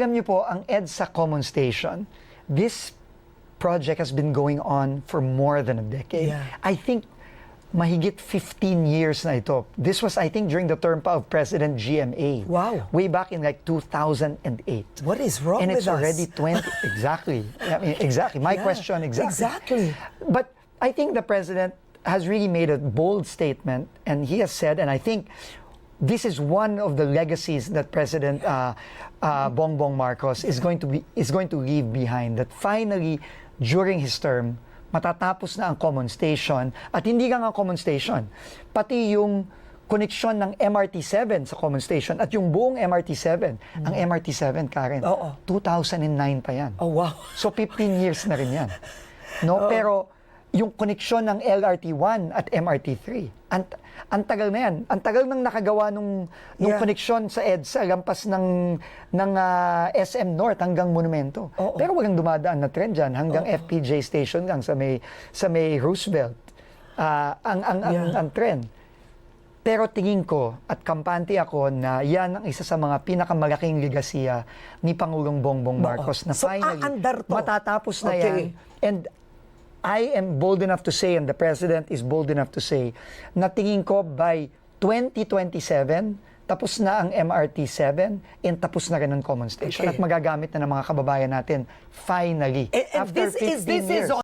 Alam niyo po, ang EDSA Common Station, this project has been going on for more than a decade. Yeah. I think mahigit 15 years na ito. This was, I think, during the term pa of President GMA. Wow. Way back in like 2008. What is wrong And with it's us? already 20. Exactly. I mean, exactly. My Yeah, question, exactly. exactly. But I think the President has really made a bold statement, and he has said, and I think this is one of the legacies that President Bongbong Marcos is going to leave behind. That finally, during his term, matatapos na ang common station, at hindi lang ang common station, pati yung koneksyon ng MRT-7 sa common station at yung buong MRT-7. Ang MRT-7, Karen, Oo. 2009 pa yan. Oh, wow. So 15 years na rin yan. No, pero yung koneksyon ng LRT-1 at MRT-3, ang tagal na yan. Ang tagal nang nakagawa nung Yeah. koneksyon sa EDSA, lampas ng SM North hanggang Monumento. Oo. Pero walang dumadaan na tren dyan hanggang FPJ Station lang sa may Roosevelt. Ang tren. Pero tingin ko at kampante ako na yan ang isa sa mga pinakamalaking legasiya ni Pangulong Bongbong Marcos na So, finally aandar to. matatapos na Okay. yan. And I am bold enough to say, and the President is bold enough to say, na tingin ko by 2027, tapos na ang MRT-7 and tapos na rin ang Common Station. Okay. At magagamit na ng mga kababayan natin finally. And after this is 15 years.